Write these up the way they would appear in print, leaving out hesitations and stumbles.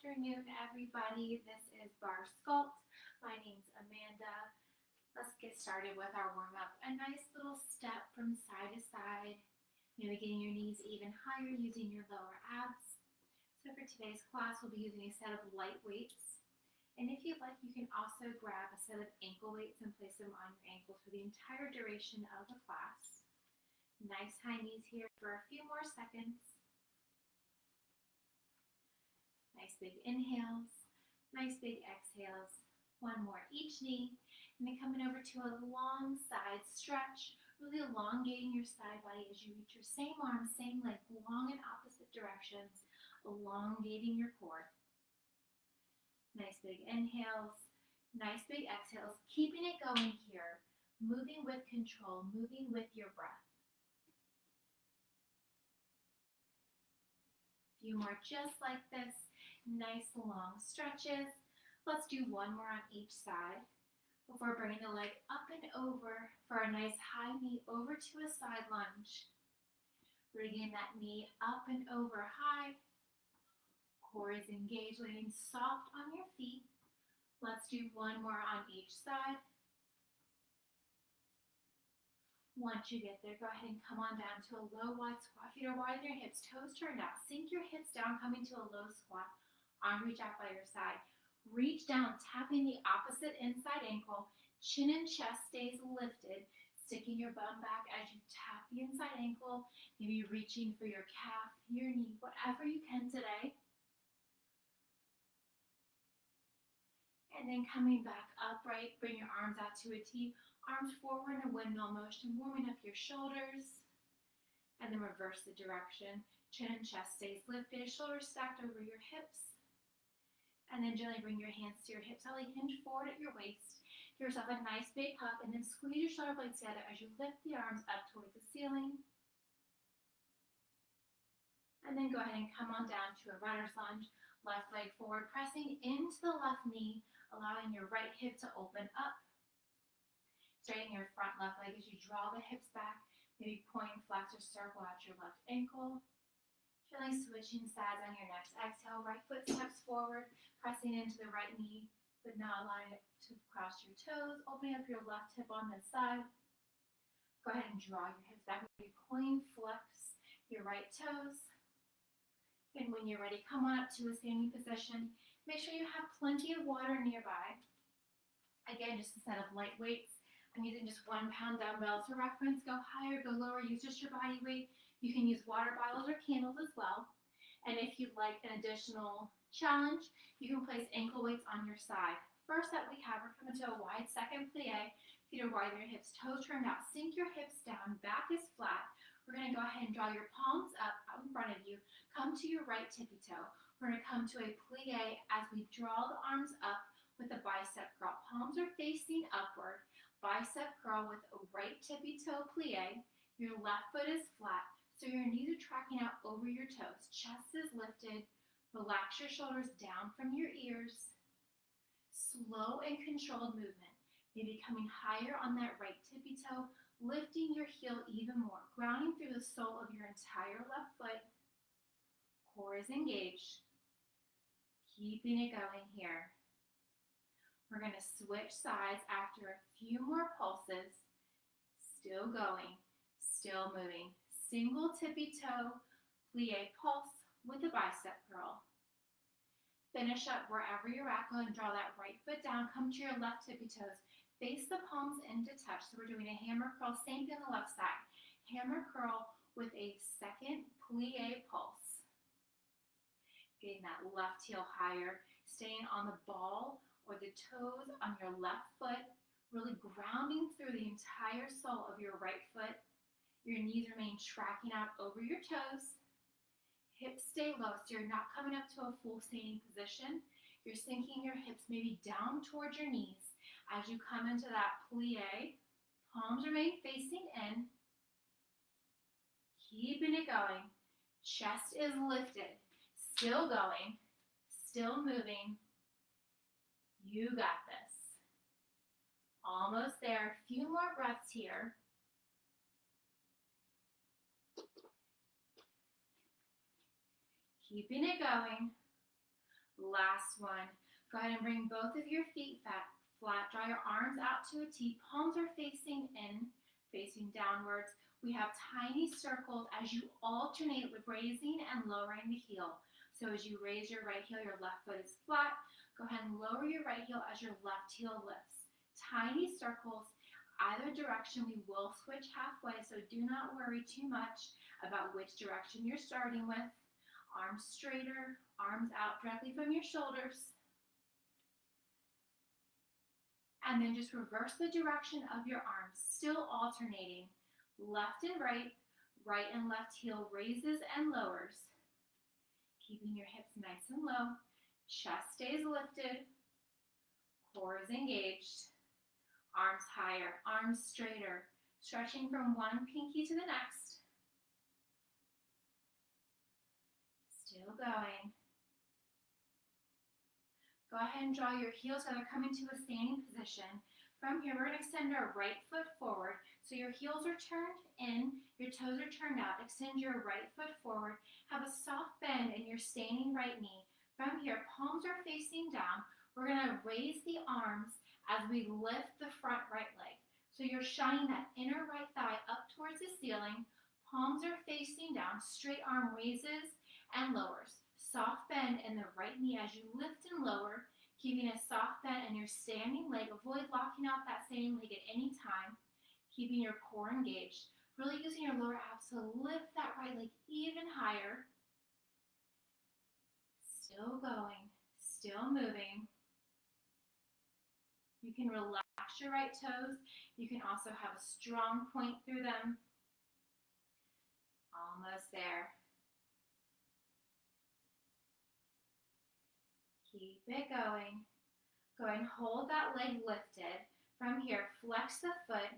afternoon, everybody. This is Barre Scupt. My name's Amanda. Let's get started with our warm-up. A nice little step from side to side, maybe getting your knees even higher using your lower abs. So for today's class, we'll be using a set of light weights. And if you'd like, you can also grab a set of ankle weights and place them on your ankles for the entire duration of the class. Nice high knees here for a few more seconds. Nice big inhales, nice big exhales. One more each knee. And then coming over to a long side stretch, really elongating your side body as you reach your same arm, same leg, long in opposite directions, elongating your core. Nice big inhales, nice big exhales, keeping it going here, moving with control, moving with your breath. A few more just like this. Nice long stretches. Let's do one more on each side before bringing the leg up and over for a nice high knee over to a side lunge. Bringing that knee up and over high. Core is engaged, laying soft on your feet. Let's do one more on each side. Once you get there, go ahead and come on down to a low wide squat. Feet are wide, your hips, toes turned out. Sink your hips down, coming to a low squat. Arms reach out by your side. Reach down, tapping the opposite inside ankle. Chin and chest stays lifted. Sticking your bum back as you tap the inside ankle. Maybe reaching for your calf, your knee, whatever you can today. And then coming back upright, bring your arms out to a T. Arms forward in a windmill motion, warming up your shoulders. And then reverse the direction. Chin and chest stays lifted, shoulders stacked over your hips. And then gently bring your hands to your hips. Belly hinge forward at your waist. Give yourself a nice big hug, and then squeeze your shoulder blades together as you lift the arms up towards the ceiling. And then go ahead and come on down to a runner's lunge. Left leg forward, pressing into the left knee, allowing your right hip to open up. Straighten your front left leg as you draw the hips back. Maybe point, flex, or circle out your left ankle. Gently switching sides on your next exhale. Right foot steps forward, pressing into the right knee, but not allowing it to cross your toes. Opening up your left hip on this side. Go ahead and draw your hips back. Maybe point, flex your right toes. And when you're ready, come on up to a standing position. Make sure you have plenty of water nearby. Again, just a set of light weights. I'm using just 1 pound dumbbells for reference. Go higher, go lower, use just your body weight. You can use water bottles or candles as well. And if you'd like an additional challenge, you can place ankle weights on your side. First set we have, we're coming to a wide second plie. Feet are wide, your hips, toes turned out. Sink your hips down, back is flat. We're going to go ahead and draw your palms up out in front of you. Come to your right tippy toe. We're going to come to a plie as we draw the arms up with a bicep curl. Palms are facing upward. Bicep curl with a right tippy toe plie. Your left foot is flat, so your knees are tracking out over your toes. Chest is lifted. Relax your shoulders down from your ears. Slow and controlled movement. Maybe coming higher on that right tippy toe, lifting your heel even more, grounding through the sole of your entire left foot. Core is engaged. Keeping it going here. We're going to switch sides after a few more pulses. Still going, still moving. Single tippy toe, plie pulse with a bicep curl. Finish up wherever you're at. Go and draw that right foot down. Come to your left tippy toes. Face the palms into touch. So we're doing a hammer curl, same thing on the left side. Hammer curl with a second plie pulse. Getting that left heel higher, staying on the ball or the toes on your left foot, really grounding through the entire sole of your right foot. Your knees remain tracking out over your toes. Hips stay low, so you're not coming up to a full standing position. You're sinking your hips maybe down towards your knees. As you come into that plie, palms remain facing in. Keeping it going. Chest is lifted. Still going. Still moving. You got this. Almost there. A few more breaths here. Keeping it going. Last one. Go ahead and bring both of your feet flat. Draw your arms out to a T. Palms are facing in, facing downwards. We have tiny circles as you alternate with raising and lowering the heel. So as you raise your right heel, your left foot is flat. Go ahead and lower your right heel as your left heel lifts. Tiny circles, either direction. We will switch halfway, so do not worry too much about which direction you're starting with. Arms straighter, arms out directly from your shoulders. And then just reverse the direction of your arms, still alternating. Left and right, right and left heel raises and lowers. Keeping your hips nice and low. Chest stays lifted. Core is engaged. Arms higher, arms straighter. Stretching from one pinky to the next. Still going. Go ahead and draw your heels together, come into a standing position. From here, we're going to extend our right foot forward. So your heels are turned in, your toes are turned out. Extend your right foot forward. Have a soft bend in your standing right knee. From here, palms are facing down. We're going to raise the arms as we lift the front right leg. So you're shining that inner right thigh up towards the ceiling. Palms are facing down. Straight arm raises and lowers. Soft bend in the right knee as you lift and lower, keeping a soft bend in your standing leg. Avoid locking out that standing leg at any time, keeping your core engaged. Really using your lower abs to lift that right leg even higher. Still going, still moving. You can relax your right toes. You can also have a strong point through them. Almost there. Keep it going. Go ahead and hold that leg lifted. From here, flex the foot.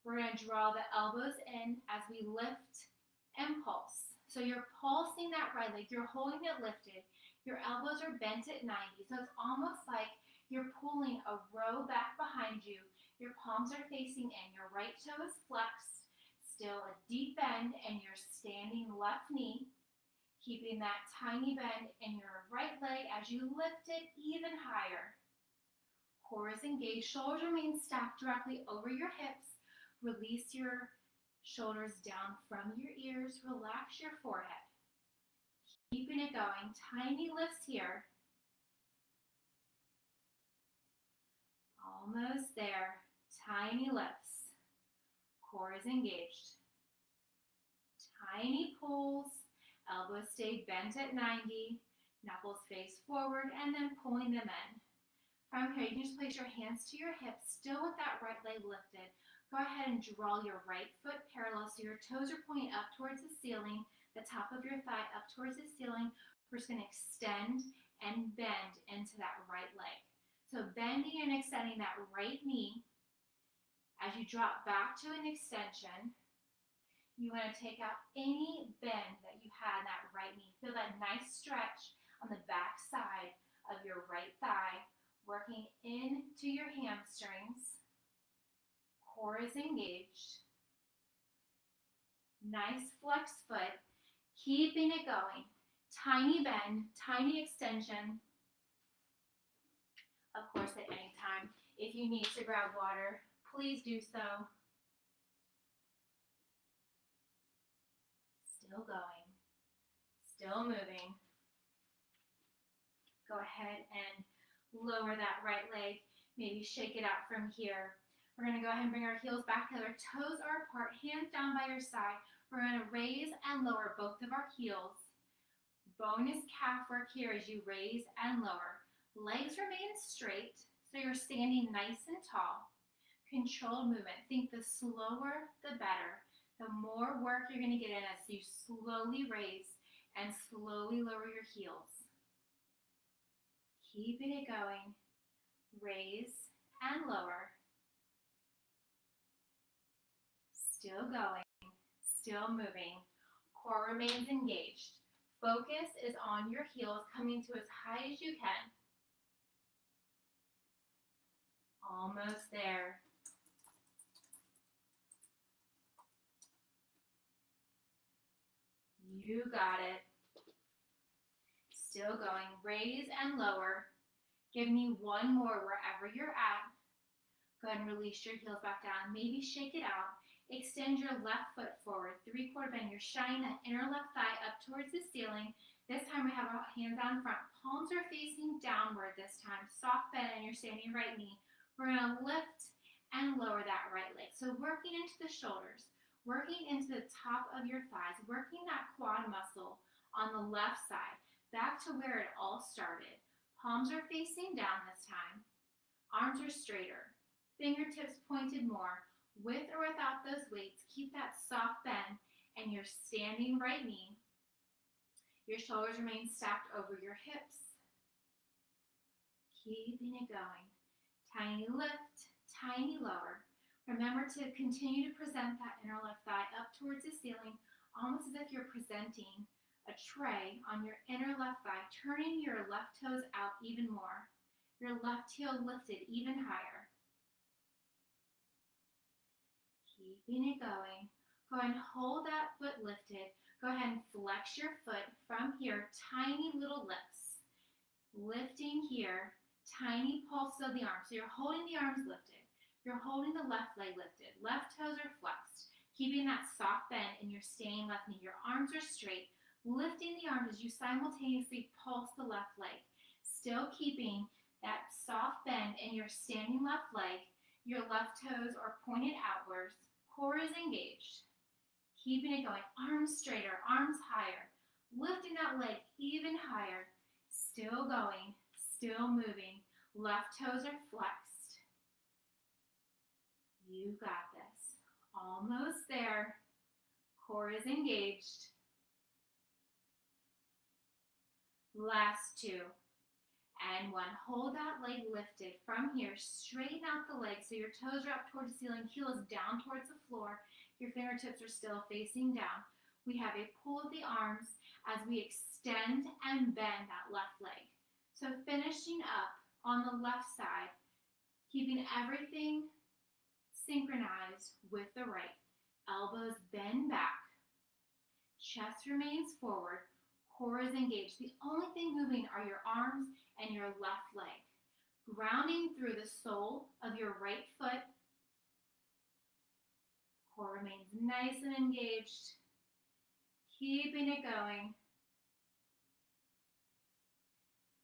We're going to draw the elbows in as we lift and pulse. So you're pulsing that right leg. You're holding it lifted. Your elbows are bent at 90. So it's almost like you're pulling a row back behind you. Your palms are facing in. Your right toe is flexed. Still a deep bend in your standing left knee. Keeping that tiny bend in your right leg as you lift it even higher. Core is engaged. Shoulders remain stacked directly over your hips. Release your shoulders down from your ears. Relax your forehead. Keeping it going. Tiny lifts here. Almost there. Tiny lifts. Core is engaged. Tiny pulls. Elbows stay bent at 90, knuckles face forward, and then pulling them in. From here, you can just place your hands to your hips, still with that right leg lifted. Go ahead and draw your right foot parallel so your toes are pointing up towards the ceiling, the top of your thigh up towards the ceiling. We're just going to extend and bend into that right leg. So bending and extending that right knee as you drop back to an extension. You want to take out any bend that you had in that right knee. Feel that nice stretch on the back side of your right thigh, working into your hamstrings. Core is engaged. Nice flex foot, keeping it going. Tiny bend, tiny extension. Of course, at any time, if you need to grab water, please do so. Still going, still moving. Go ahead and lower that right leg. Maybe shake it out from here. We're going to go ahead and bring our heels back together. Toes are apart, hands down by your side. We're going to raise and lower both of our heels. Bonus calf work here as you raise and lower. Legs remain straight, so you're standing nice and tall. Controlled movement. Think the slower, the better. The more work you're going to get in as you slowly raise and slowly lower your heels. Keeping it going. Raise and lower. Still going. Still moving. Core remains engaged. Focus is on your heels coming to as high as you can. Almost there. You got it. Still going. Raise and lower. Give me one more wherever you're at. Go ahead and release your heels back down. Maybe shake it out. Extend your left foot forward, 3/4 bend. You're shining that inner left thigh up towards the ceiling. This time we have our hands out in front. Palms are facing downward this time. Soft bend in your standing right knee. We're going to lift and lower that right leg. So working into the shoulders, working into the top of your thighs, working that quad muscle on the left side, back to where it all started. Palms are facing down this time. Arms are straighter. Fingertips pointed more. With or without those weights, keep that soft bend in your standing right knee. Your shoulders remain stacked over your hips. Keeping it going. Tiny lift, tiny lower. Remember to continue to present that inner left thigh up towards the ceiling, almost as if you're presenting a tray on your inner left thigh, turning your left toes out even more. Your left heel lifted even higher. Keeping it going. Go ahead and hold that foot lifted. Go ahead and flex your foot from here. Tiny little lifts. Lifting here. Tiny pulses of the arms. So you're holding the arms lifted. You're holding the left leg lifted. Left toes are flexed. Keeping that soft bend in your standing left knee. Your arms are straight. Lifting the arms as you simultaneously pulse the left leg. Still keeping that soft bend in your standing left leg. Your left toes are pointed outwards. Core is engaged. Keeping it going. Arms straighter, arms higher. Lifting that leg even higher. Still going, still moving. Left toes are flexed. You got this. Almost there. Core is engaged. Last two. And one. Hold that leg lifted from here. Straighten out the leg so your toes are up towards the ceiling. Heel is down towards the floor. Your fingertips are still facing down. We have a pull of the arms as we extend and bend that left leg. So finishing up on the left side, keeping everything synchronized with the right. Elbows bend back. Chest remains forward. Core is engaged. The only thing moving are your arms and your left leg. Grounding through the sole of your right foot. Core remains nice and engaged. Keeping it going.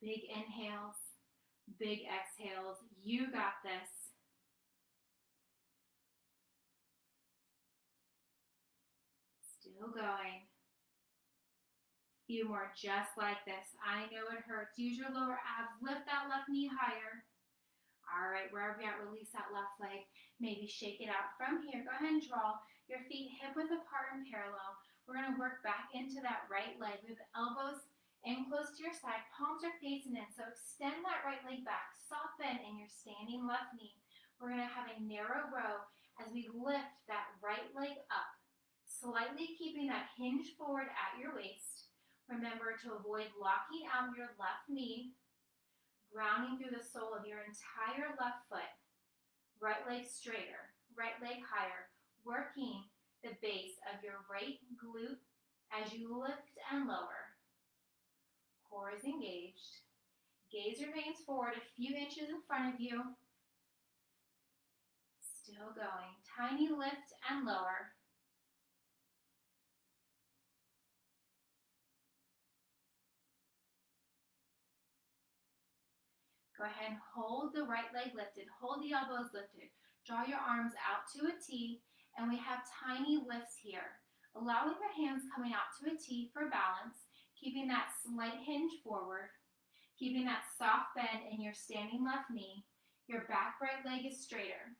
Big inhales, big exhales. You got this. Still going. Few more just like this. I know it hurts. Use your lower abs. Lift that left knee higher. All right, wherever you're at, release that left leg. Maybe shake it out from here. Go ahead and draw your feet hip width apart and parallel. We're going to work back into that right leg. We have the elbows in close to your side. Palms are facing in. So extend that right leg back. Soft bend in your standing left knee. We're going to have a narrow row as we lift that right leg up. Slightly keeping that hinge forward at your waist. Remember to avoid locking out your left knee, grounding through the sole of your entire left foot. Right leg straighter, right leg higher, working the base of your right glute as you lift and lower. Core is engaged. Gaze remains forward a few inches in front of you. Still going. Tiny lift and lower. Go ahead and hold the right leg lifted. Hold the elbows lifted. Draw your arms out to a T, and we have tiny lifts here. Allowing your hands coming out to a T for balance, keeping that slight hinge forward, keeping that soft bend in your standing left knee. Your back right leg is straighter.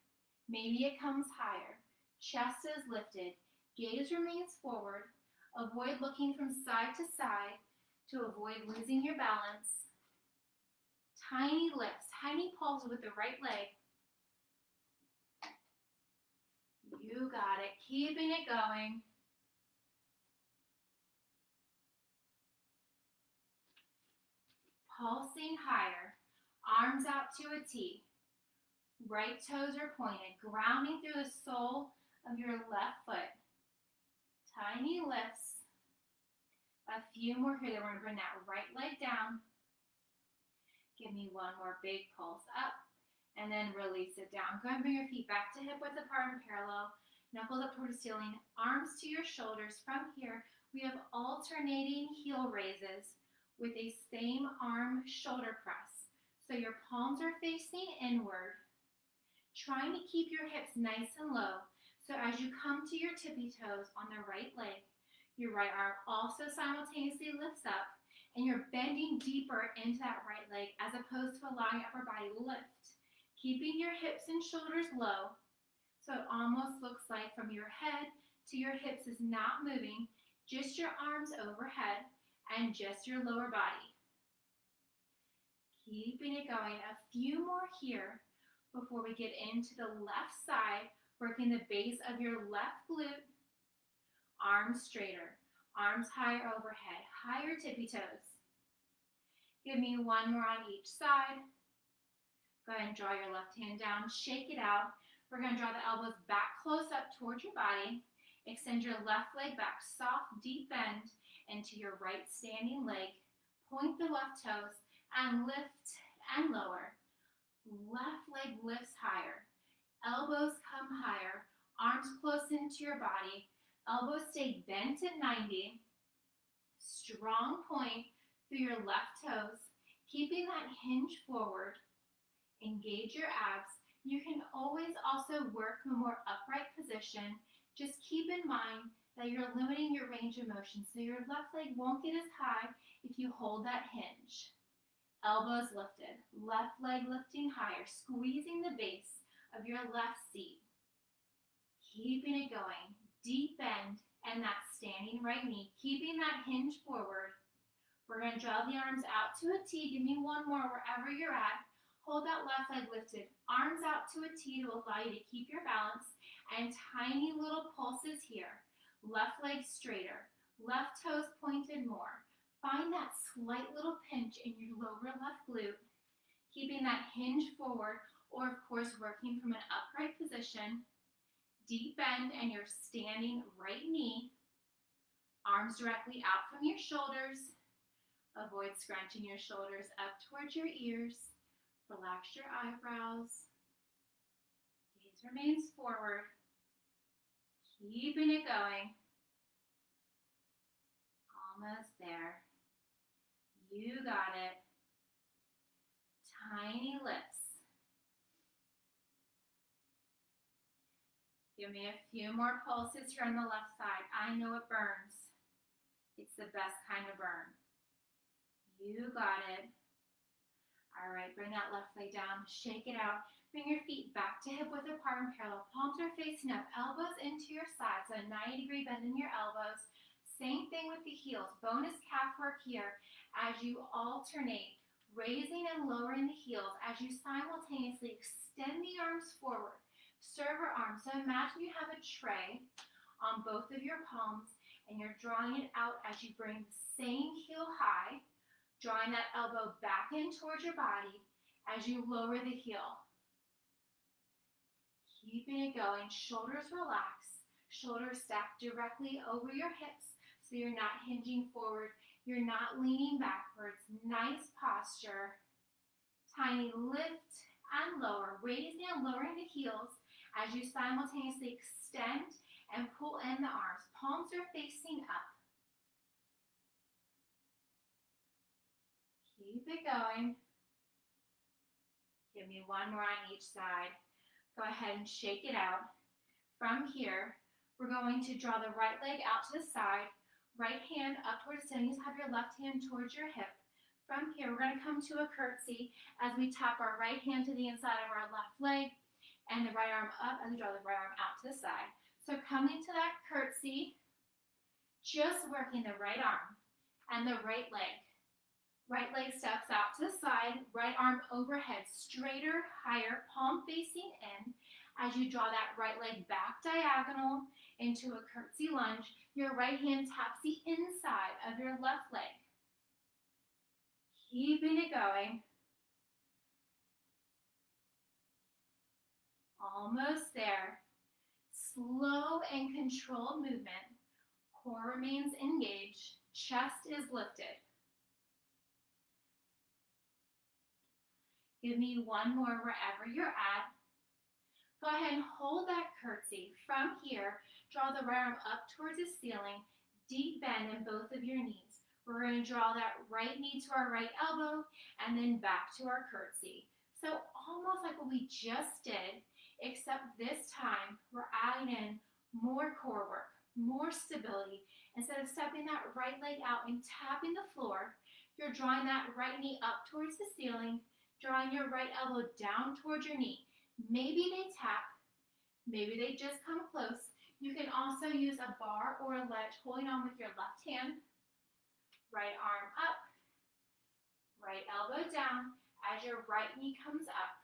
Maybe it comes higher. Chest is lifted. Gaze remains forward. Avoid looking from side to side to avoid losing your balance. Tiny lifts, tiny pulls with the right leg. You got it. Keeping it going. Pulsing higher. Arms out to a T. Right toes are pointed. Grounding through the sole of your left foot. Tiny lifts. A few more here. Then we're going to bring that right leg down. Give me one more big pulse up, and then release it down. Go ahead and bring your feet back to hip width apart and parallel. Knuckles up toward the ceiling, arms to your shoulders. From here, we have alternating heel raises with a same arm shoulder press. So your palms are facing inward, trying to keep your hips nice and low. So as you come to your tippy toes on the right leg, your right arm also simultaneously lifts up, and you're bending deeper into that right leg as opposed to allowing your upper body to lift. Keeping your hips and shoulders low, so it almost looks like from your head to your hips is not moving, just your arms overhead and just your lower body. Keeping it going. A few more here before we get into the left side, working the base of your left glute. Arms straighter, arms higher overhead, higher tippy toes. Give me one more on each side. Go ahead and draw your left hand down, shake it out. We're going to draw the elbows back close up towards your body. Extend your left leg back, soft, deep bend into your right standing leg. Point the left toes and lift and lower. Left leg lifts higher. Elbows come higher. Arms close into your body. Elbows stay bent at 90. Strong point through your left toes. Keeping that hinge forward. Engage your abs. You can always also work from a more upright position. Just keep in mind that you're limiting your range of motion, so your left leg won't get as high if you hold that hinge. Elbows lifted, left leg lifting higher, squeezing the base of your left seat. Keeping it going, deep bend, and that standing right knee, keeping that hinge forward. We're going to draw the arms out to a T. Give me one more wherever you're at. Hold that left leg lifted, arms out to a T to allow you to keep your balance, and tiny little pulses here. Left leg straighter, left toes pointed more. Find that slight little pinch in your lower left glute, keeping that hinge forward, or of course working from an upright position. Deep bend and your standing right knee. Arms directly out from your shoulders. Avoid scrunching your shoulders up towards your ears. Relax your eyebrows. Gaze remains forward. Keeping it going. Almost there. You got it. Tiny lifts. Give me a few more pulses here on the left side. I know it burns. It's the best kind of burn. You got it. All right, bring that left leg down, shake it out. Bring your feet back to hip width apart and parallel. Palms are facing up, elbows into your sides, a 90-degree bend in your elbows. Same thing with the heels. Bonus calf work here as you alternate, raising and lowering the heels as you simultaneously extend the arms forward. Server arms. So imagine you have a tray on both of your palms and you're drawing it out as you bring the same heel high, drawing that elbow back in towards your body as you lower the heel. Keeping it going, shoulders relax, shoulders stacked directly over your hips so you're not hinging forward, you're not leaning backwards. Nice posture. Tiny lift and lower, raising and lowering the heels as you simultaneously extend and pull in the arms. Palms are facing up. Keep it going. Give me one more on each side. Go ahead and shake it out. From here, we're going to draw the right leg out to the side, right hand up towards the ceiling. Have your left hand towards your hip. From here, we're going to come to a curtsy as we tap our right hand to the inside of our left leg and the right arm up as we draw the right arm out to the side. So coming to that curtsy, just working the right arm and the right leg. Right leg steps out to the side, right arm overhead, straighter, higher, palm facing in. As you draw that right leg back diagonal into a curtsy lunge, your right hand taps the inside of your left leg. Keeping it going. Almost there. Slow and controlled movement. Core remains engaged. Chest is lifted. Give me one more wherever you're at. Go ahead and hold that curtsy. From here, draw the right arm up towards the ceiling, deep bend in both of your knees. We're going to draw that right knee to our right elbow and then back to our curtsy. So almost like what we just did, except this time we're adding in more core work, more stability. Instead of stepping that right leg out and tapping the floor, you're drawing that right knee up towards the ceiling, drawing your right elbow down towards your knee. Maybe they tap, maybe they just come close. You can also use a bar or a ledge holding on with your left hand. Right arm up, right elbow down as your right knee comes up.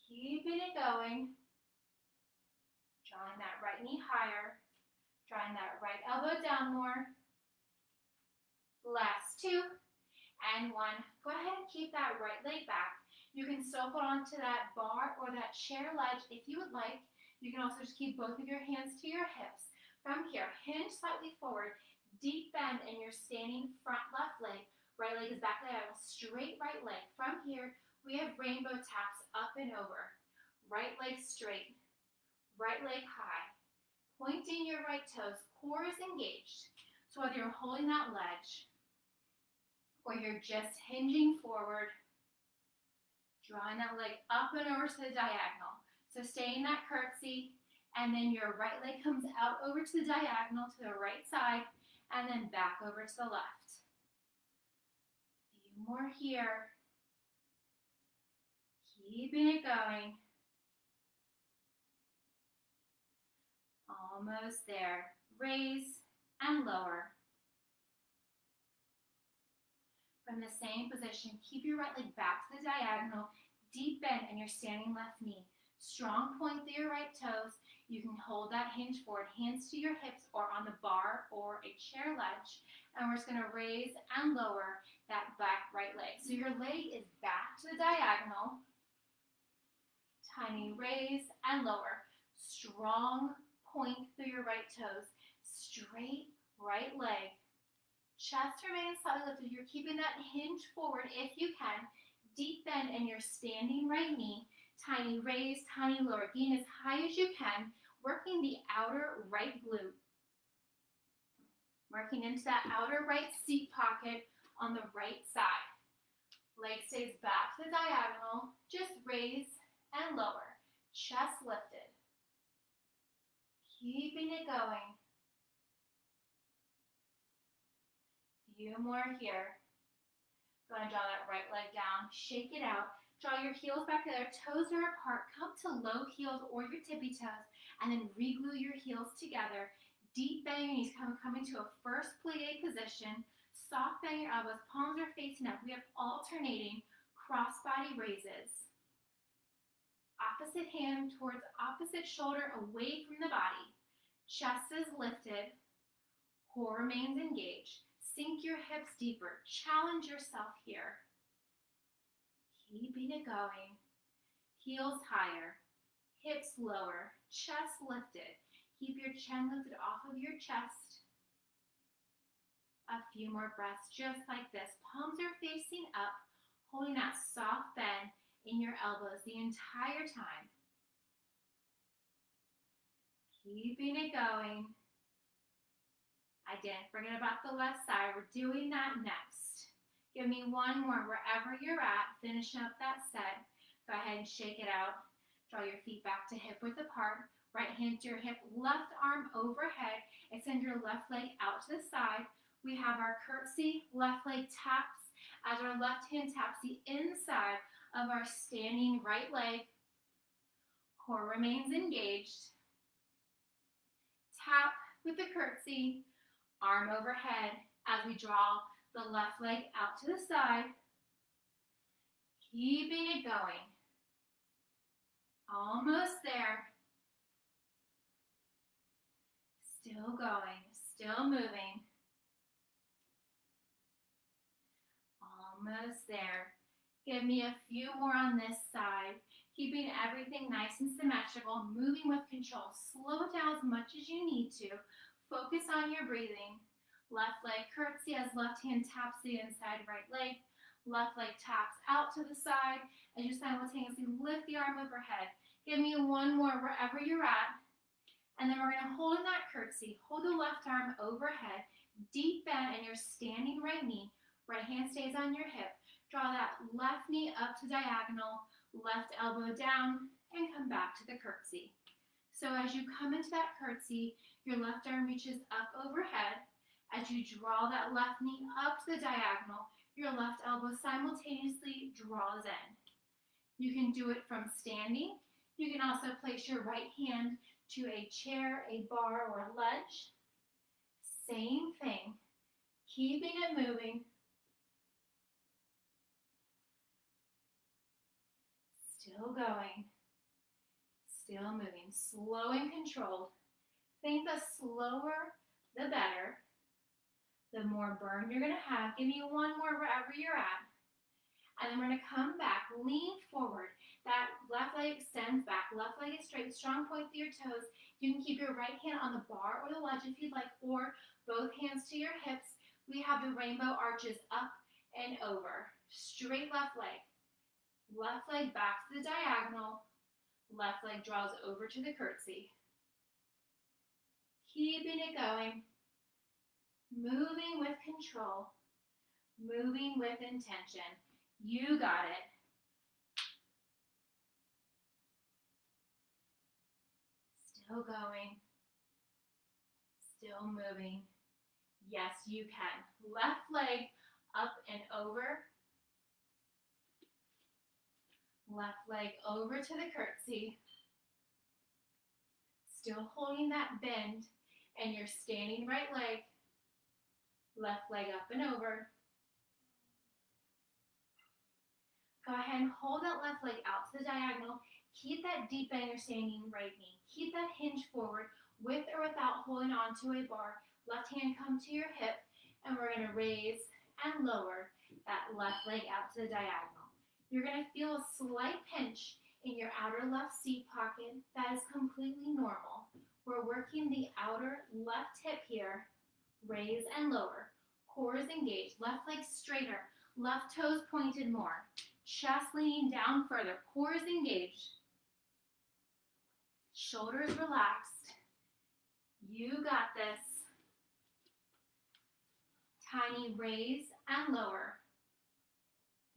Keeping it going. Drawing that right knee higher. Drawing that right elbow down more. Last 2 and 1. Go ahead and keep that right leg back. You can still hold on to that bar or that chair ledge if you would like. You can also just keep both of your hands to your hips. From here, hinge slightly forward, deep bend in your standing front left leg. Right leg is back diagonal, straight right leg. From here, we have rainbow taps up and over. Right leg straight, right leg high. Pointing your right toes, core is engaged. So whether you're holding that ledge or you're just hinging forward, drawing that leg up and over to the diagonal. So stay in that curtsy, and then your right leg comes out over to the diagonal to the right side, and then back over to the left. A few more here. Keeping it going. Almost there. Raise and lower. From the same position, keep your right leg back to the diagonal, deep bend in your standing left knee. Strong point through your right toes. You can hold that hinge forward, hands to your hips or on the bar or a chair ledge. And we're just going to raise and lower that back right leg. So your leg is back to the diagonal. Tiny raise and lower. Strong point through your right toes. Straight right leg. Chest remains slightly lifted. You're keeping that hinge forward if you can. Deep bend in your standing right knee. Tiny raise, tiny lower. Gain as high as you can, working the outer right glute. Working into that outer right seat pocket on the right side. Leg stays back to the diagonal. Just raise and lower. Chest lifted. Keeping it going. Few more here. Go ahead and draw that right leg down. Shake it out. Draw your heels back together. Toes are apart. Come to low heels or your tippy toes. And then re-glue your heels together. Deep bend your knees. Come into a first plie position. Soft bend your elbows. Palms are facing up. We have alternating crossbody raises. Opposite hand towards opposite shoulder away from the body. Chest is lifted. Core remains engaged. Sink your hips deeper. Challenge yourself here. Keeping it going. Heels higher. Hips lower. Chest lifted. Keep your chin lifted off of your chest. A few more breaths just like this. Palms are facing up, holding that soft bend in your elbows the entire time. Keeping it going. I didn't forget about the left side. We're doing that next. Give me one more wherever you're at. Finish up that set. Go ahead and shake it out. Draw your feet back to hip width apart. Right hand to your hip, left arm overhead. Extend your left leg out to the side. We have our curtsy, left leg taps as our left hand taps the inside of our standing right leg. Core remains engaged. Tap with the curtsy, arm overhead as we draw the left leg out to the side. Keeping it going. Almost there. Still going, still moving. Almost there. Give me a few more on this side. Keeping everything nice and symmetrical, moving with control. Slow it down as much as you need to. Focus on your breathing. Left leg curtsy as left hand taps the inside right leg. Left leg taps out to the side as you simultaneously lift the arm overhead. Give me one more wherever you're at. And then we're going to hold in that curtsy. Hold the left arm overhead, deep bend, and your standing right knee. Right hand stays on your hip. Draw that left knee up to diagonal, left elbow down, and come back to the curtsy. So as you come into that curtsy, your left arm reaches up overhead. As you draw that left knee up to the diagonal, your left elbow simultaneously draws in. You can do it from standing. You can also place your right hand to a chair, a bar, or a ledge. Same thing. Keeping it moving. Still going. Still moving. Slow and controlled. Think the slower, the better. The more burn you're going to have. Give me one more wherever you're at. And then we're going to come back, lean forward. That left leg extends back. Left leg is straight, strong point through your toes. You can keep your right hand on the bar or the ledge if you'd like, or both hands to your hips. We have the rainbow arches up and over. Straight left leg. Left leg back to the diagonal. Left leg draws over to the curtsy. Keeping it going. Moving with control. Moving with intention. You got it. Still going. Still moving. Yes, you can. Left leg up and over. Left leg over to the curtsy. Still holding that bend. And your standing right leg. Left leg up and over. Go ahead and hold that left leg out to the diagonal. Keep that deep bend in your standing right knee. Keep that hinge forward with or without holding onto a bar. Left hand come to your hip, and we're going to raise and lower that left leg out to the diagonal. You're going to feel a slight pinch in your outer left seat pocket. That is completely normal. We're working the outer left hip here. Raise and lower. Core is engaged. Left leg straighter. Left toes pointed more. Chest leaning down further. Core is engaged. Shoulders relaxed. You got this. Tiny raise and lower.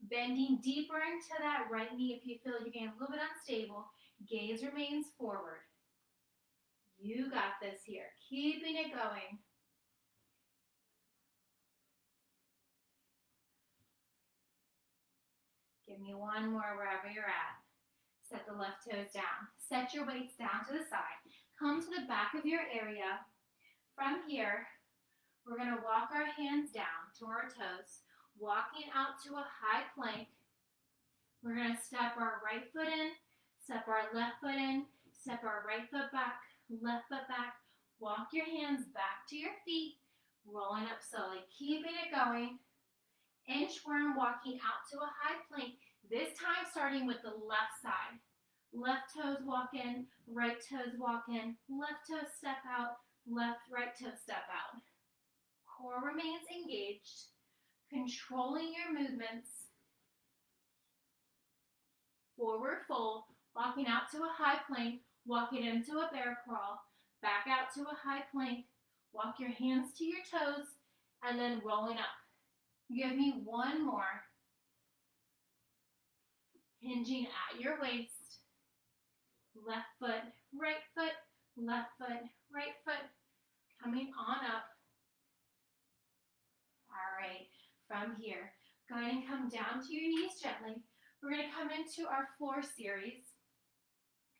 Bending deeper into that right knee if you feel you're getting a little bit unstable. Gaze remains forward. You got this here. Keeping it going. Give me one more wherever you're at. Set the left toes down. Set your weights down to the side. Come to the back of your area. From here, we're going to walk our hands down to our toes, walking out to a high plank. We're going to step our right foot in, step our left foot in, step our right foot back, left foot back. Walk your hands back to your feet, rolling up slowly, keeping it going. Inchworm walking out to a high plank, this time starting with the left side. Left toes walk in, right toes walk in, left toe step out, left, right toe step out. Core remains engaged, controlling your movements. Forward fold, walking out to a high plank, walking into a bear crawl, back out to a high plank, walk your hands to your toes, and then rolling up. Give me one more. Hinging at your waist. Left foot, right foot, left foot, right foot. Coming on up. All right, from here, go ahead and come down to your knees gently. We're going to come into our floor series.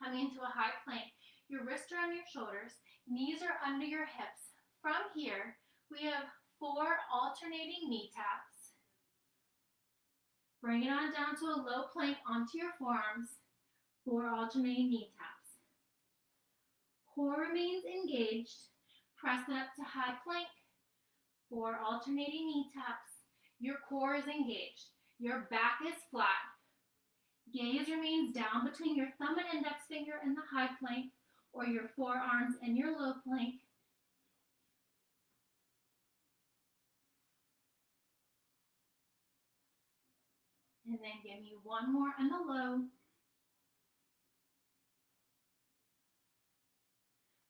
Coming into a high plank. Your wrists are on your shoulders. Knees are under your hips. From here, we have 4 alternating knee taps. Bring it on down to a low plank onto your forearms. 4 alternating knee taps. Core remains engaged. Press it up to high plank. 4 alternating knee taps. Your core is engaged. Your back is flat. Gaze remains down between your thumb and index finger in the high plank, or your forearms in your low plank. And then give me one more on the low.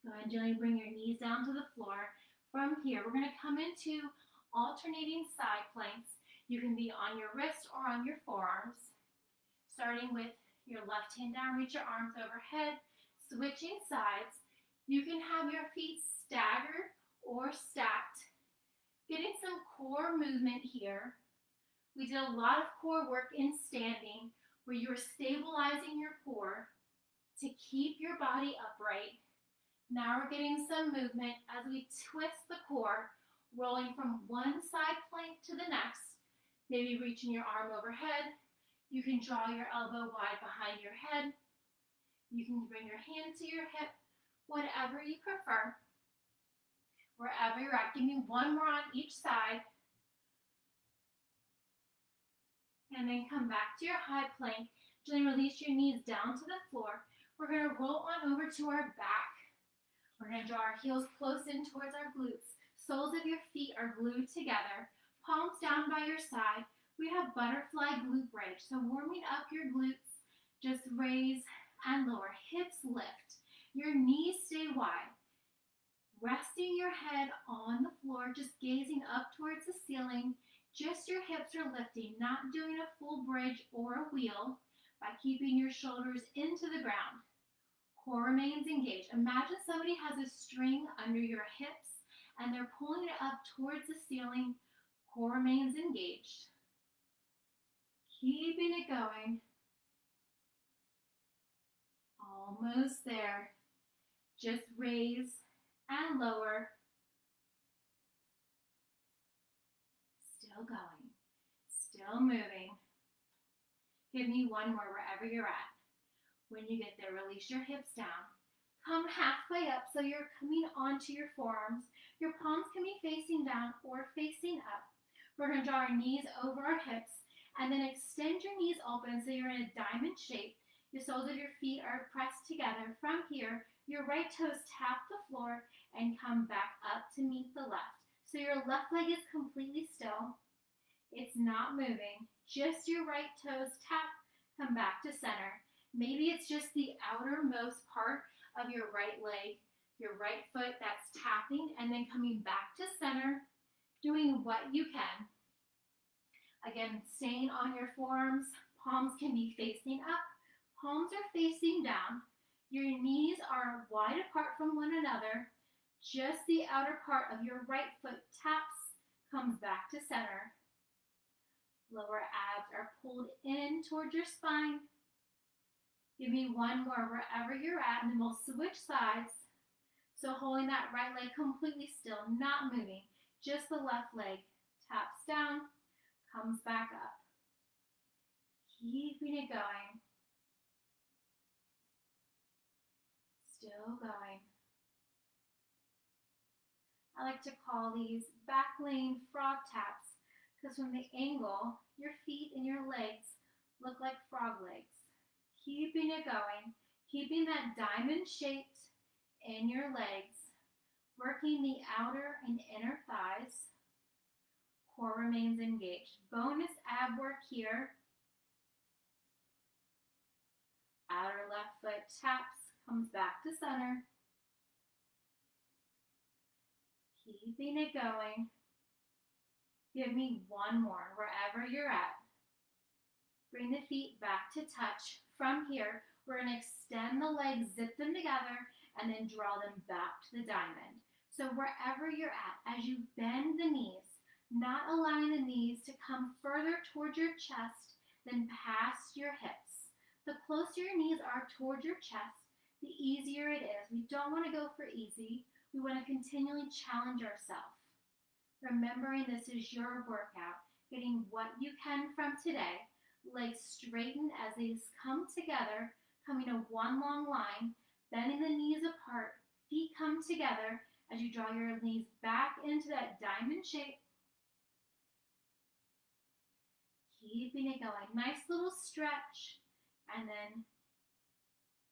Go ahead and gently bring your knees down to the floor. From here, we're going to come into alternating side planks. You can be on your wrist or on your forearms. Starting with your left hand down, reach your arms overhead, switching sides. You can have your feet staggered or stacked. Getting some core movement here. We did a lot of core work in standing where you are stabilizing your core to keep your body upright. Now we're getting some movement as we twist the core, rolling from one side plank to the next. Maybe reaching your arm overhead. You can draw your elbow wide behind your head. You can bring your hand to your hip, whatever you prefer. Wherever you're at, give me one more on each side. And then come back to your high plank. Gently release your knees down to the floor. We're going to roll on over to our back. We're going to draw our heels close in towards our glutes. Soles of your feet are glued together. Palms down by your side. We have butterfly glute bridge. So warming up your glutes, just raise and lower. Hips lift. Your knees stay wide. Resting your head on the floor, just gazing up towards the ceiling. Just your hips are lifting, not doing a full bridge or a wheel by keeping your shoulders into the ground. Core remains engaged. Imagine somebody has a string under your hips and they're pulling it up towards the ceiling. Core remains engaged. Keeping it going. Almost there. Just raise and lower. Still going. Still moving. Give me one more wherever you're at. When you get there, release your hips down. Come halfway up so you're coming onto your forearms. Your palms can be facing down or facing up. We're going to draw our knees over our hips and then extend your knees open so you're in a diamond shape. The soles of your feet are pressed together. From here, your right toes tap the floor and come back up to meet the left. So your left leg is completely still. It's not moving. Just your right toes tap, come back to center. Maybe it's just the outermost part of your right leg, your right foot that's tapping and then coming back to center, doing what you can. Again, staying on your forearms, palms can be facing up, palms are facing down. Your knees are wide apart from one another. Just the outer part of your right foot taps, comes back to center. Lower abs are pulled in towards your spine. Give me one more wherever you're at, and then we'll switch sides. So holding that right leg completely still, not moving. Just the left leg taps down, comes back up. Keeping it going. Still going. I like to call these back lane frog taps because from the angle, your feet and your legs look like frog legs. Keeping it going, keeping that diamond shaped in your legs, working the outer and inner thighs. Core remains engaged. Bonus ab work here. Outer left foot taps, comes back to center. Keeping it going. Give me one more wherever you're at. Bring the feet back to touch. From here, we're going to extend the legs, zip them together, and then draw them back to the diamond. So wherever you're at, as you bend the knees, not allowing the knees to come further towards your chest than past your hips. The closer your knees are towards your chest, the easier it is. We don't want to go for easy. We want to continually challenge ourselves. Remembering this is your workout, getting what you can from today. Legs straighten as they come together, coming to one long line, bending the knees apart, feet come together as you draw your knees back into that diamond shape. Keeping it going. Nice little stretch, and then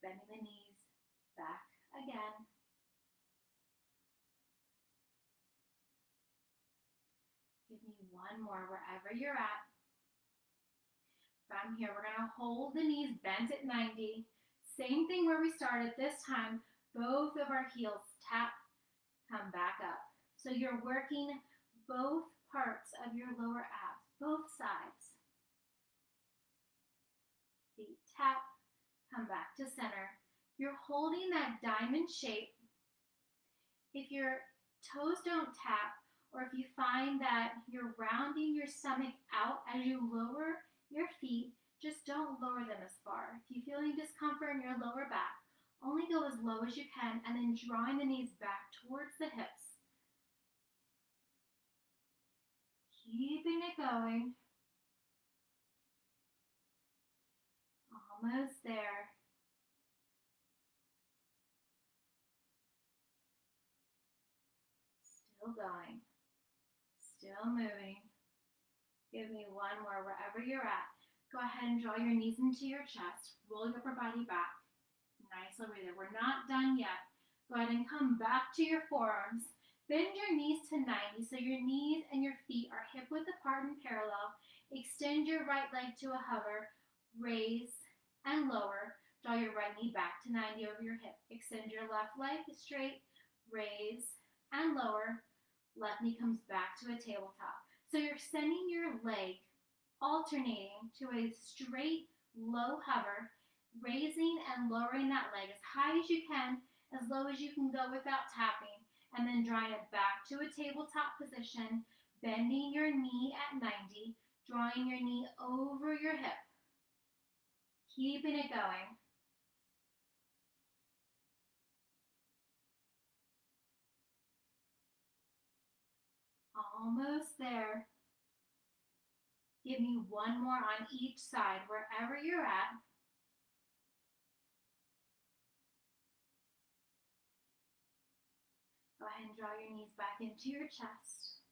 bending the knees back again. Give me one more wherever you're at. From here, we're going to hold the knees bent at 90. Same thing where we started. This time, both of our heels tap, come back up. So you're working both parts of your lower abs, both sides. Feet tap, come back to center. You're holding that diamond shape. If your toes don't tap, or if you find that you're rounding your stomach out as you lower your feet, just don't lower them as far. If you feel any discomfort in your lower back, only go as low as you can, and then drawing the knees back towards the hips. Keeping it going. Almost there. Still going. Still moving. Give me one more wherever you're at. Go ahead and draw your knees into your chest. Roll your upper body back. Nice over there. We're not done yet. Go ahead and come back to your forearms. Bend your knees to 90 so your knees and your feet are hip width apart and parallel. Extend your right leg to a hover. Raise and lower. Draw your right knee back to 90 over your hip. Extend your left leg straight. Raise and lower. Left knee comes back to a tabletop. So you're sending your leg alternating to a straight, low hover, raising and lowering that leg as high as you can, as low as you can go without tapping, and then drawing it back to a tabletop position, bending your knee at 90, drawing your knee over your hip. Keeping it going. Almost there. Give me one more on each side, wherever you're at. Go ahead and draw your knees back into your chest.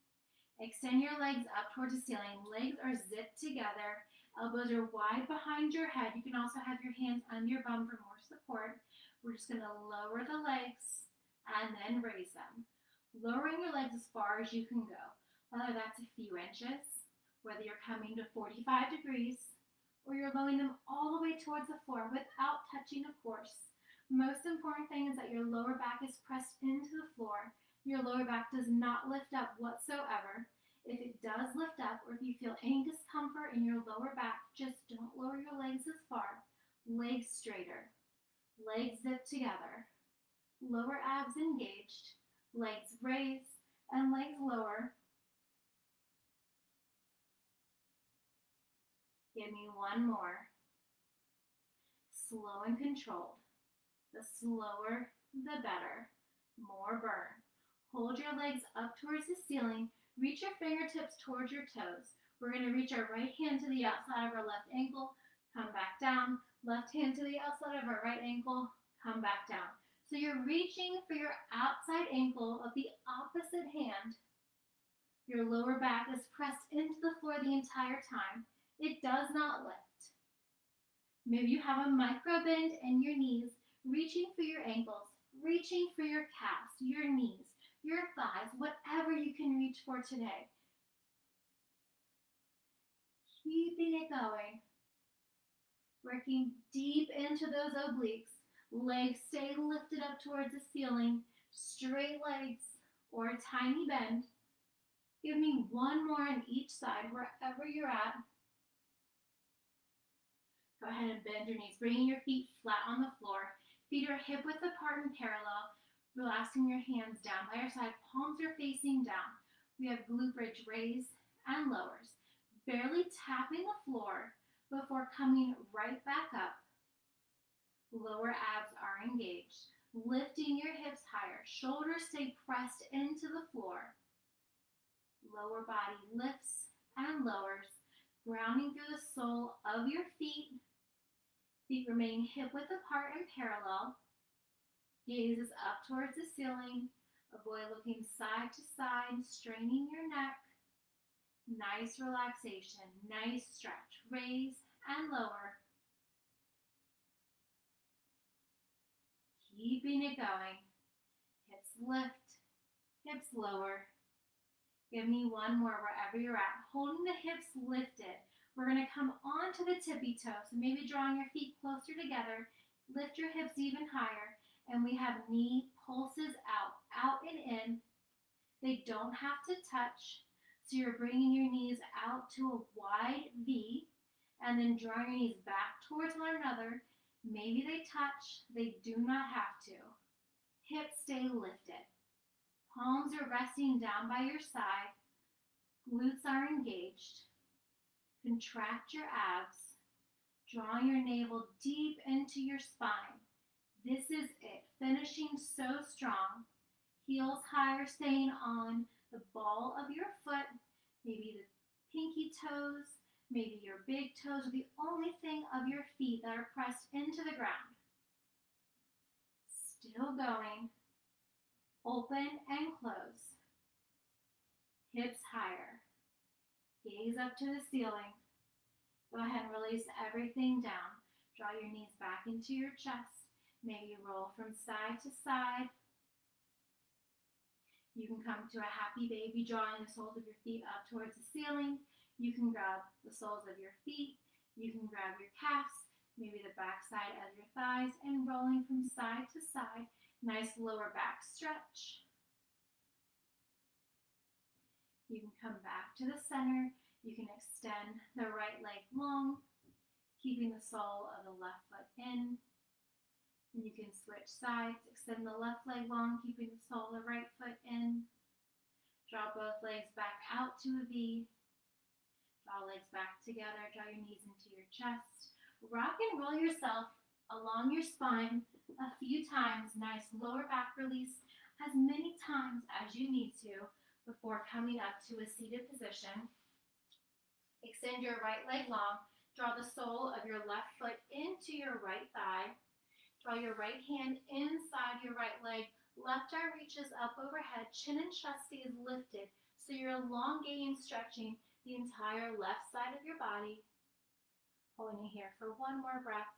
Extend your legs up towards the ceiling. Legs are zipped together. Elbows are wide behind your head. You can also have your hands under your bum for more support. We're just going to lower the legs and then raise them. Lowering your legs as far as you can go, whether that's a few inches, whether you're coming to 45 degrees, or you're lowering them all the way towards the floor without touching, of course. Most important thing is that your lower back is pressed into the floor. Your lower back does not lift up whatsoever. If it does lift up, or if you feel any discomfort in your lower back, just don't lower your legs as far. Legs straighter. Legs zipped together. Lower abs engaged. Legs raised and legs lower. Give me one more. Slow and controlled. The slower, the better. More burn. Hold your legs up towards the ceiling. Reach your fingertips towards your toes. We're going to reach our right hand to the outside of our left ankle. Come back down. Left hand to the outside of our right ankle. Come back down. So you're reaching for your outside ankle of the opposite hand. Your lower back is pressed into the floor the entire time. It does not lift. Maybe you have a micro bend in your knees, reaching for your ankles, reaching for your calves, your knees, your thighs, whatever you can reach for today. Keeping it going. Working deep into those obliques. Legs stay lifted up towards the ceiling. Straight legs or a tiny bend. Give me one more on each side, wherever you're at. Go ahead and bend your knees, bringing your feet flat on the floor. Feet are hip width apart and parallel. Relaxing your hands down by your side. Palms are facing down. We have glute bridge raise and lowers. Barely tapping the floor before coming right back up. Lower abs are engaged. Lifting your hips higher. Shoulders stay pressed into the floor. Lower body lifts and lowers. Grounding through the sole of your feet. Feet remain hip width apart and parallel. Gaze is up towards the ceiling. Avoid looking side to side, straining your neck. Nice relaxation, nice stretch. Raise and lower. Keeping it going. Hips lift, hips lower. Give me one more wherever you're at. Holding the hips lifted. We're going to come onto the tippy toe. So maybe drawing your feet closer together, lift your hips even higher, and we have knee pulses out and in. They don't have to touch. So you're bringing your knees out to a wide V, and then drawing your knees back towards one another. Maybe they touch. They do not have to. Hips stay lifted. Palms are resting down by your side. Glutes are engaged. Contract your abs. Drawing your navel deep into your spine. This is it. Finishing so strong. Heels higher, staying on the ball of your foot. Maybe the pinky toes, maybe your big toes are the only thing of your feet that are pressed into the ground. Still going. Open and close. Hips higher. Gaze up to the ceiling. Go ahead and release everything down. Draw your knees back into your chest. Maybe roll from side to side. You can come to a happy baby, drawing the soles of your feet up towards the ceiling. You can grab the soles of your feet. You can grab your calves, maybe the back side of your thighs, and rolling from side to side. Nice lower back stretch. You can come back to the center. You can extend the right leg long, keeping the sole of the left foot in. And you can switch sides, extend the left leg long, keeping the sole of the right foot in. Draw both legs back out to a V. Draw legs back together, draw your knees into your chest. Rock and roll yourself along your spine a few times. Nice lower back release as many times as you need to before coming up to a seated position. Extend your right leg long. Draw the sole of your left foot into your right thigh. Draw your right hand inside your right leg. Left arm reaches up overhead. Chin and chest stays lifted. So you're elongating, stretching the entire left side of your body. Holding it here for one more breath.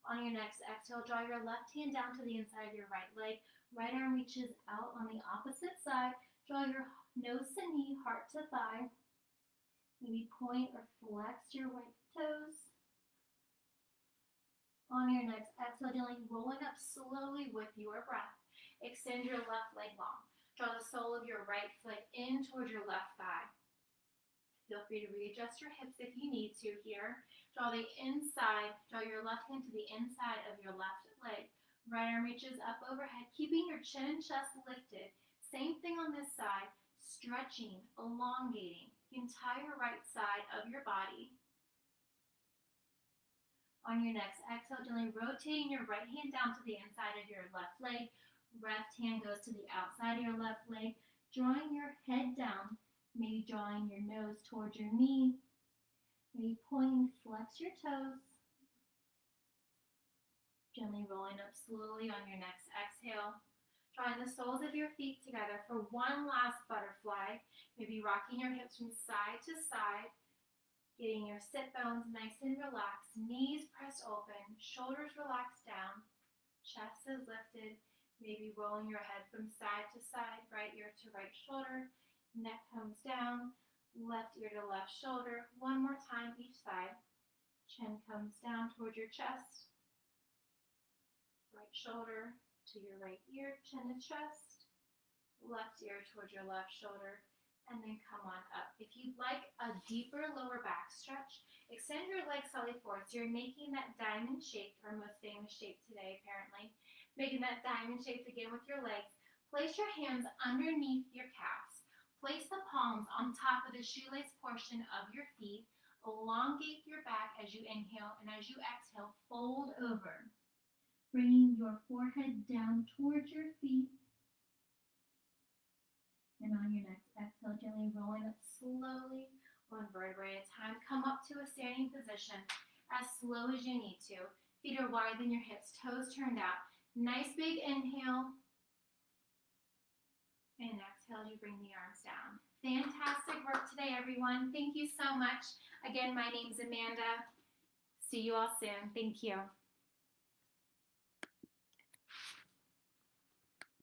On your next exhale, draw your left hand down to the inside of your right leg. Right arm reaches out on the opposite side. Draw your nose to knee, heart to thigh. Maybe point or flex your right toes. On your next exhale, gently rolling up slowly with your breath. Extend your left leg long. Draw the sole of your right foot in towards your left thigh. Feel free to readjust your hips if you need to here. Draw your left hand to the inside of your left leg. Right arm reaches up overhead, keeping your chin and chest lifted. Same thing on this side, stretching, elongating the entire right side of your body. On your next exhale, gently rotating your right hand down to the inside of your left leg. Left hand goes to the outside of your left leg. Drawing your head down, maybe drawing your nose towards your knee. Maybe pointing, flex your toes. Gently rolling up slowly on your next exhale. Drawing the soles of your feet together for one last butterfly. Maybe rocking your hips from side to side. Getting your sit bones nice and relaxed, knees pressed open, shoulders relaxed down, chest is lifted, maybe rolling your head from side to side, right ear to right shoulder, neck comes down, left ear to left shoulder, one more time each side, chin comes down towards your chest, right shoulder to your right ear, chin to chest, left ear towards your left shoulder, and then come on up. If you'd like a deeper lower back stretch, extend your legs slightly forward. So you're making that diamond shape, our most famous shape today apparently. Making that diamond shape again with your legs. Place your hands underneath your calves. Place the palms on top of the shoelace portion of your feet. Elongate your back as you inhale, and as you exhale, fold over. Bringing your forehead down towards your feet. And on your next exhale, gently rolling up slowly, one vertebrae at a time. Come up to a standing position as slow as you need to. Feet are wider than your hips, toes turned out. Nice big inhale. And exhale, you bring the arms down. Fantastic work today, everyone. Thank you so much. Again, my name's Amanda. See you all soon. Thank you.